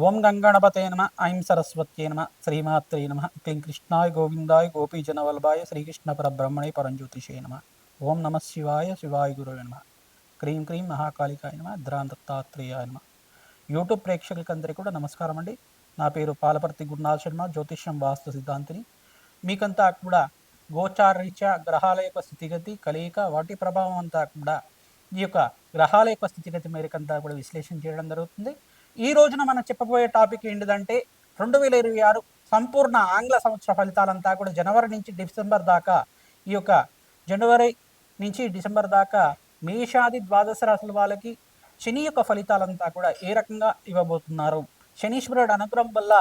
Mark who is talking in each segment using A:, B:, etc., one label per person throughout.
A: ఓం గంగణపతే నమ ఐం సరస్వత్యే నమ శ్రీమాత్రే నమ క్లీం కృష్ణాయ గోవిందాయ గోపీజనవల్లభాయ శ్రీకృష్ణ పరబ్రహ్మణే పరంజ్యోతిషే నమ ఓం నమ శివాయ శివాయ గురువే నమ క్రీం క్రీం మహాకాళికాయ నమ ద్రాంతత్తాత్రేయాయ నమ. యూట్యూబ్ ప్రేక్షకులకందరికీ కూడా నమస్కారం అండి. నా పేరు పాలపర్తి గురునాథ్ శర్మ, జ్యోతిష్యం వాస్తు సిద్ధాంతిని. మీకంతా కూడా గోచారరీత్యా గ్రహాల యొక్క స్థితిగతి కలయిక వాటి ప్రభావం అంతా కూడా ఈ యొక్క గ్రహాల యొక్క స్థితిగతి మేరకంతా కూడా విశ్లేషణ చేయడం జరుగుతుంది. ఈ రోజున మనం చెప్పబోయే టాపిక్ ఏంటిదంటే 2026 సంపూర్ణ ఆంగ్ల సంవత్సర ఫలితాలంతా కూడా జనవరి నుంచి డిసెంబర్ దాకా, ఈ యొక్క జనవరి నుంచి డిసెంబర్ దాకా మేషాది ద్వాదశ రాశుల వాళ్ళకి శని యొక్క ఫలితాలంతా కూడా ఏ రకంగా ఇవ్వబోతున్నారు, శనీశ్వరుడు అనుగ్రహం వల్ల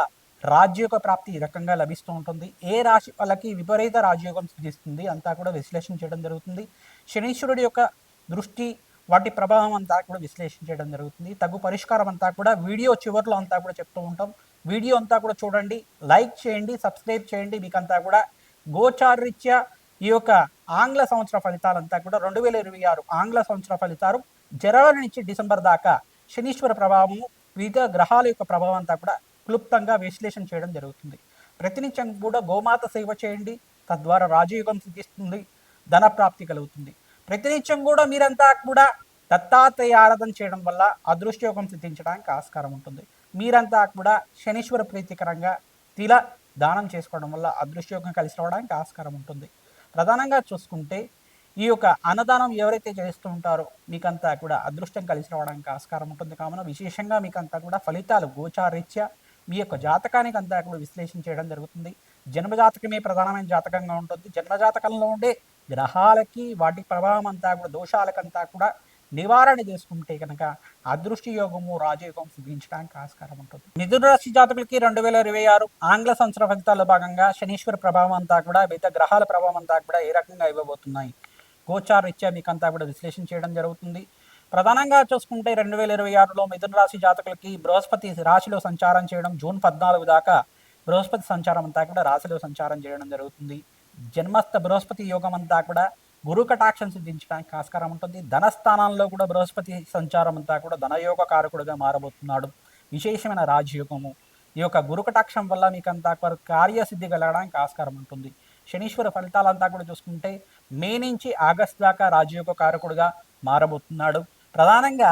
A: రాజ్యోగ ప్రాప్తి ఈ రకంగా లభిస్తూ ఉంటుంది, ఏ రాశి వాళ్ళకి విపరీత రాజయోగం సిద్ధిస్తుంది అంతా కూడా విశ్లేషణ చేయడం జరుగుతుంది. శనీశ్వరుడి యొక్క దృష్టి వాటి ప్రభావం అంతా కూడా విశ్లేషించడం జరుగుతుంది. తగు పరిష్కారం అంతా కూడా వీడియో చివరిలో అంతా కూడా చెప్తూ ఉంటాం. వీడియో అంతా కూడా చూడండి, లైక్ చేయండి, సబ్స్క్రైబ్ చేయండి. మీకంతా కూడా గోచారరీత్యా ఈ యొక్క ఆంగ్ల సంవత్సర ఫలితాలంతా కూడా 2026 ఆంగ్ల సంవత్సర ఫలితాలు జనవరి నుంచి డిసెంబర్ దాకా శనీశ్వర ప్రభావము, వివిధ గ్రహాల యొక్క ప్రభావం అంతా కూడా క్లుప్తంగా విశ్లేషణ చేయడం జరుగుతుంది. ప్రతినిత్యం కూడా గోమాత సేవ చేయండి, తద్వారా రాజయోగం సిద్ధిస్తుంది, ధన ప్రాప్తి కలుగుతుంది. ప్రతినిత్యం కూడా మీరంతా కూడా దత్తాత్రేయ ఆరాధన చేయడం వల్ల అదృష్టయోగం సిద్ధించడానికి ఆస్కారం ఉంటుంది. మీరంతా కూడా శనీశ్వర ప్రీతికరంగా తిల దానం చేసుకోవడం వల్ల అదృష్టయోగం కలిసి రావడానికి ఆస్కారం ఉంటుంది. ప్రధానంగా చూసుకుంటే ఈ యొక్క అన్నదానం ఎవరైతే చేస్తూ ఉంటారో మీకంతా కూడా అదృష్టం కలిసి రావడానికి ఆస్కారం ఉంటుంది. కావున విశేషంగా మీకంతా కూడా ఫలితాలు గోచారీత్యా మీ యొక్క జాతకానికి అంతా కూడా విశ్లేషణ చేయడం జరుగుతుంది. జన్మజాతకమే ప్రధానమైన జాతకంగా ఉంటుంది. జన్మజాతకంలో ఉండే గ్రహాలకి వాటి ప్రభావం అంతా కూడా దోషాలకంతా కూడా నివారణ చేసుకుంటే కనుక అదృష్టి యోగము రాజయోగం సిద్ధించడానికి ఆస్కారం ఉంటుంది. మిథున రాశి జాతకులకి 2026 ఆంగ్ల సంవత్సర ఫలితాల్లో భాగంగా శనీశ్వర ప్రభావం అంతా కూడా వివిధ గ్రహాల ప్రభావం అంతా కూడా ఏ రకంగా ఇవ్వబోతున్నాయి, గోచారీత్యా మీకంతా కూడా విశ్లేషణ చేయడం జరుగుతుంది. ప్రధానంగా చూసుకుంటే 2026లో మిథున రాశి జాతకులకి బృహస్పతి రాశిలో సంచారం చేయడం, జూన్ 14 దాకా బృహస్పతి సంచారం అంతా కూడా రాశిలో సంచారం చేయడం జరుగుతుంది. జన్మస్థ బృహస్పతి యోగం అంతా కూడా గురు కటాక్షం సిద్ధించడానికి ఆస్కారం ఉంటుంది. ధనస్థానంలో కూడా బృహస్పతి సంచారం అంతా కూడా ధనయోగ కారకుడుగా మారబోతున్నాడు. విశేషమైన రాజయోగము ఈ యొక్క గురు కటాక్షం వల్ల మీకంతా కార్యసిద్ధి కలగడానికి ఆస్కారం ఉంటుంది. శనీశ్వర ఫలితాలంతా కూడా చూసుకుంటే మే నుంచి ఆగస్టు దాకా రాజయోగ కారకుడుగా మారబోతున్నాడు. ప్రధానంగా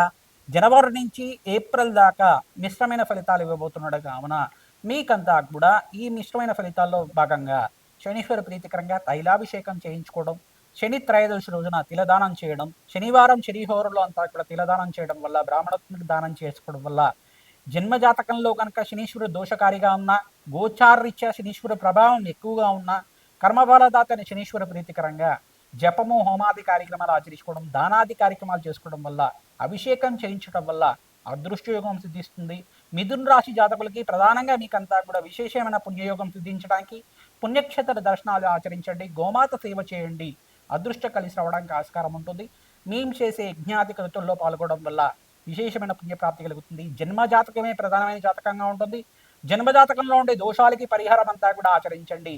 A: జనవరి నుంచి ఏప్రిల్ దాకా మిశ్రమైన ఫలితాలు ఇవ్వబోతున్నాడు. కావున మీకంతా కూడా ఈ మిశ్రమైన ఫలితాల్లో భాగంగా శనీశ్వర ప్రీతికరంగా తైలాభిషేకం చేయించుకోవడం, శని త్రయోదశి రోజున తిలదానం చేయడం, శనివారం శనిహోరలో అంతా కూడా తిలదానం చేయడం వల్ల, బ్రాహ్మణత్వనికి దానం చేసుకోవడం వల్ల జన్మజాతకంలో కనుక శనీశ్వరుడు దోషకారిగా ఉన్న, గోచారరీత్యా శనీశ్వర ప్రభావం ఎక్కువగా ఉన్న, కర్మఫలదాతని శనీశ్వర ప్రీతికరంగా జపము హోమాది కార్యక్రమాలు ఆచరించుకోవడం, దానాది కార్యక్రమాలు చేసుకోవడం వల్ల, అభిషేకం చేయించడం వల్ల అదృష్టయోగం సిద్ధిస్తుంది. మిథున రాశి జాతకులకి ప్రధానంగా మీకంతా కూడా విశేషమైన పుణ్యయోగం సిద్ధించడానికి పుణ్యక్షేత్ర దర్శనాలు ఆచరించండి, గోమాత సేవ చేయండి, అదృష్టం కలిసి రావడానికి ఆస్కారం ఉంటుంది. మేము చేసే యజ్ఞాది కృతుల్లో పాల్గొనడం వల్ల విశేషమైన పుణ్యప్రాప్తి కలుగుతుంది. జన్మజాతకమే ప్రధానమైన జాతకంగా ఉంటుంది. జన్మజాతకంలో ఉండే దోషాలకి పరిహారం అంతా కూడా ఆచరించండి.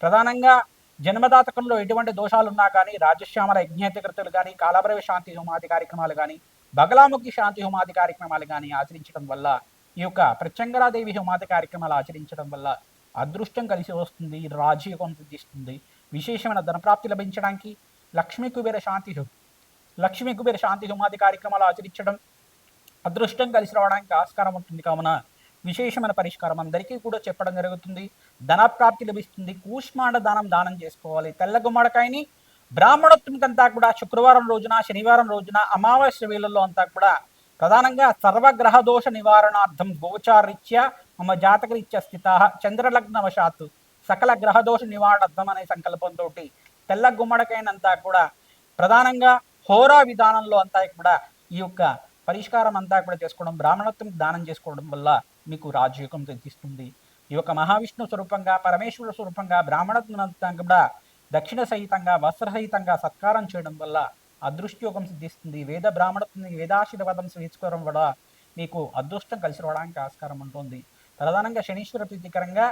A: ప్రధానంగా జన్మజాతకంలో ఎటువంటి దోషాలు ఉన్నా కానీ రాజశ్యామల యజ్ఞాతి కృతులు కానీ, కాలభైరవ శాంతి హోమాది కార్యక్రమాలు కానీ, బగలాముఖి శాంతి హోమాది కార్యక్రమాలు కానీ ఆచరించడం వల్ల, ఈ యొక్క ప్రత్యంగరాదేవి హోమాది కార్యక్రమాలు ఆచరించడం వల్ల అదృష్టం కలిసి వస్తుంది, రాజయోగం సిద్ధిస్తుంది. విశేషమైన ధనప్రాప్తి లభించడానికి లక్ష్మీ కుబేర శాంతి హోమాది కార్యక్రమాలు ఆచరించడం అదృష్టం కలిసి రావడానికి ఆస్కారం ఉంటుంది. కావున విశేషమైన పరిష్కారం అందరికీ కూడా చెప్పడం జరుగుతుంది. ధనప్రాప్తి లభిస్తుంది. కూష్మాండ దానం చేసుకోవాలి. తెల్ల గుమ్మడికాయని బ్రాహ్మణోత్తునికంతా కూడా శుక్రవారం రోజున, శనివారం రోజున, అమావాస్య వేళల్లో అంతా కూడా ప్రధానంగా సర్వగ్రహ దోష నివారణార్థం గోచారీత్యా మమ జాతకరీత్యా స్థిత చంద్రలగ్నవశాత్తు సకల గ్రహదోష నివారణార్థం అనే సంకల్పంతో తెల్ల గుమ్మడికాయనంతా కూడా ప్రధానంగా హోరా విధానంలో అంతా కూడా ఈ యొక్క పరిష్కారం అంతా కూడా చేసుకోవడం, బ్రాహ్మణత్వం దానం చేసుకోవడం వల్ల మీకు రాజయోగం సిద్ధిస్తుంది. ఈ యొక్క మహావిష్ణు స్వరూపంగా, పరమేశ్వర స్వరూపంగా బ్రాహ్మణత్వం కూడా దక్షిణ సహితంగా వస్త్రసహితంగా సత్కారం చేయడం వల్ల అదృష్టయోగం సిద్ధిస్తుంది. వేద బ్రాహ్మణత్వాన్ని వేదాశీర్వాదం స్వీకరించడం వల్ల మీకు అదృష్టం కలిసి రావడానికి ఆస్కారం ఉంటుంది. ప్రధానంగా శనీశ్వర ప్రీతికరంగా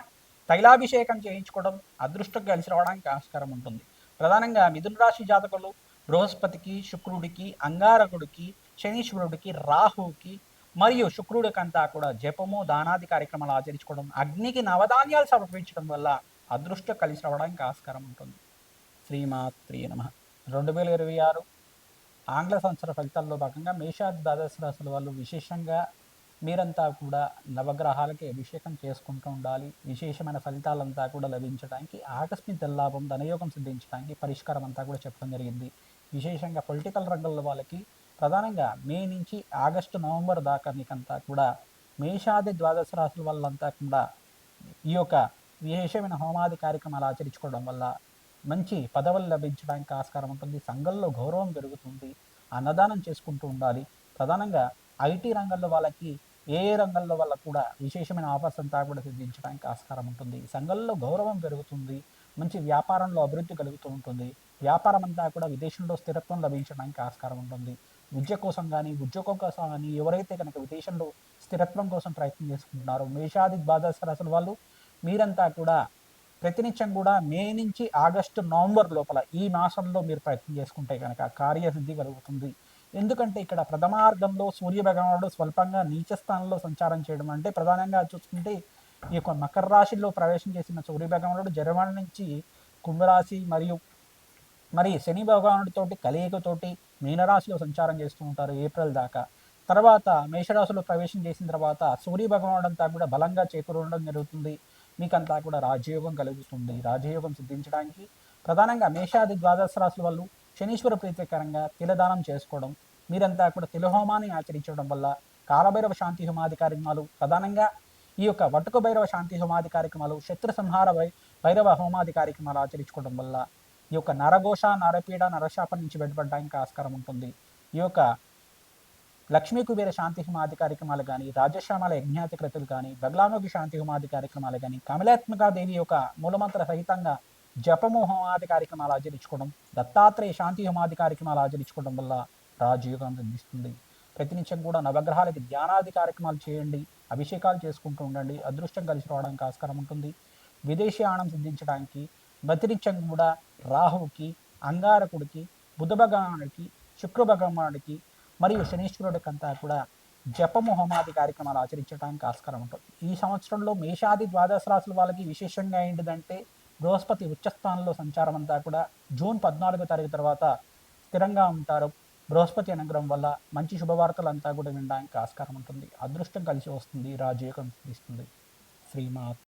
A: తైలాభిషేకం చేయించుకోవడం అదృష్టం కలిసి రావడానికి ఆస్కారం ఉంటుంది. ప్రధానంగా మిథున రాశి జాతకులు బృహస్పతికి, శుక్రుడికి, అంగారకుడికి, శనీశ్వరుడికి, రాహుకి మరియు శుక్రుడికంతా కూడా జపము దానాది కార్యక్రమాలు ఆచరించుకోవడం, అగ్నికి నవధాన్యాలు సమర్పించడం వల్ల అదృష్టం కలిసి రావడానికి ఆస్కారం ఉంటుంది. శ్రీమాత్రే నమ. 2026 ఆంగ్ల సంవత్సర ఫలితాల్లో భాగంగా మేషాది ద్వాదశ రాశుల వాళ్ళు విశేషంగా మీరంతా కూడా నవగ్రహాలకి అభిషేకం చేసుకుంటూ ఉండాలి. విశేషమైన ఫలితాలంతా కూడా లభించడానికి, ఆకస్మిక ధనలాభం, ధనయోగం సిద్ధించడానికి పరిష్కారం అంతా కూడా చెప్పడం జరిగింది. విశేషంగా పొలిటికల్ రంగంలో వాళ్ళకి ప్రధానంగా మే నుంచి ఆగస్టు నవంబర్ దాకా మీకంతా కూడా మేషాది ద్వాదశ రాశుల వాళ్ళంతా కూడా ఈ యొక్క విశేషమైన హోమాది కార్యక్రమాలు ఆచరించుకోవడం వల్ల మంచి పదవులు లభించడానికి ఆస్కారం ఉంటుంది. సంఘంలో గౌరవం పెరుగుతుంది. అన్నదానం చేసుకుంటూ ఉండాలి. ప్రధానంగా ఐటీ రంగంలో వాళ్ళకి ఏ రంగంలో వాళ్ళకు కూడా విశేషమైన ఆఫర్స్ అంతా కూడా సిద్ధించడానికి ఆస్కారం ఉంటుంది. సంఘంలో గౌరవం పెరుగుతుంది. మంచి వ్యాపారంలో అభివృద్ధి కలుగుతూ ఉంటుంది. వ్యాపారం అంతా కూడా విదేశంలో స్థిరత్వం లభించడానికి ఆస్కారం ఉంటుంది. విద్య కోసం కానీ ఉద్యోగం కోసం కానీ ఎవరైతే కనుక విదేశంలో స్థిరత్వం కోసం ప్రయత్నం చేసుకుంటున్నారో మేషాది ద్వాదశ రాశుల వాళ్ళు మీరంతా కూడా ప్రతినిత్యం కూడా మే నుంచి ఆగస్టు నవంబర్ లోపల ఈ మాసంలో మీరు ప్రయత్నం చేసుకుంటే కనుక కార్యసిద్ధి కలుగుతుంది. ఎందుకంటే ఇక్కడ ప్రథమార్థంలో సూర్య భగవానుడు స్వల్పంగా నీచ స్థానంలో సంచారం చేయడం అంటే ప్రధానంగా చూసుకుంటే ఈ యొక్క మకర రాశిలో ప్రవేశం చేసిన సూర్య భగవానుడు జర్మనీ నుంచి కుంభరాశి మరి శని భగవానుడితోటి కలయికతోటి మీనరాశిలో సంచారం చేస్తూ ఉంటారు ఏప్రిల్ దాకా. తర్వాత మేషరాశిలో ప్రవేశం చేసిన తర్వాత సూర్య భగవానుడు అంతా కూడా బలంగా చేకూరడం జరుగుతుంది. మీకంతా కూడా రాజయోగం కలుగుతుంది. రాజయోగం సిద్ధించడానికి ప్రధానంగా మేషాది ద్వాదశ రాశుల వాళ్ళు శనీశ్వర ప్రీతికరంగా తిలదానం చేసుకోవడం, మీరంతా కూడా తిలహోమాన్ని ఆచరించడం వల్ల కాలభైరవ శాంతి హోమాది కార్యక్రమాలు, ప్రధానంగా ఈ యొక్క వటుక భైరవ శాంతి హోమాది కార్యక్రమాలు, శత్రు సంహార భైరవ హోమాది కార్యక్రమాలు ఆచరించుకోవడం వల్ల ఈ యొక్క నరఘోష, నరపీడ, నరశాపం నుంచి బయటపడడానికి ఆస్కారం ఉంటుంది. ఈ యొక్క లక్ష్మీ కుబేర శాంతి హోమాది కార్యక్రమాలు కానీ, రాజశ్యామల యజ్ఞాతి కృతులు కానీ, బగలాముఖి శాంతి హోమాది కార్యక్రమాలు కానీ, కమలాత్మకాదేవి యొక్క మూలమంత్ర సహితంగా జపము హోమాది కార్యక్రమాలు ఆచరించుకోవడం, దత్తాత్రేయ శాంతి హోమాది కార్యక్రమాలు ఆచరించుకోవడం వల్ల రాజయోగం సిద్ధిస్తుంది. ప్రతినిత్యం కూడా నవగ్రహాలకి ధ్యానాది కార్యక్రమాలు చేయండి, అభిషేకాలు చేసుకుంటూ ఉండండి. అదృష్టం కలిసి రావడానికి ఆస్కారం ఉంటుంది. విదేశీయానం సిద్ధించడానికి ప్రతినిత్యం కూడా రాహువుకి, అంగారకుడికి, బుధ భగవానుడికి, శుక్ర భగవానుడికి మరియు శనీశ్వరుడికంతా కూడా జపము హోమాది కార్యక్రమాలు ఆచరించడానికి ఆస్కారం ఉంటుంది. ఈ సంవత్సరంలో మేషాది ద్వాదశ రాశుల వాళ్ళకి విశేషంగా ఏంటిదంటే బృహస్పతి ఉచ్చస్థానంలో సంచారం అంతా కూడా జూన్ 14వ తారీఖు తర్వాత స్థిరంగా ఉంటారు. బృహస్పతి అనుగ్రహం వల్ల మంచి శుభవార్తలు అంతా కూడా వినడానికి ఆస్కారం ఉంటుంది. అదృష్టం కలిసి వస్తుంది. రాజయోగం ఇస్తుంది. శ్రీమాత్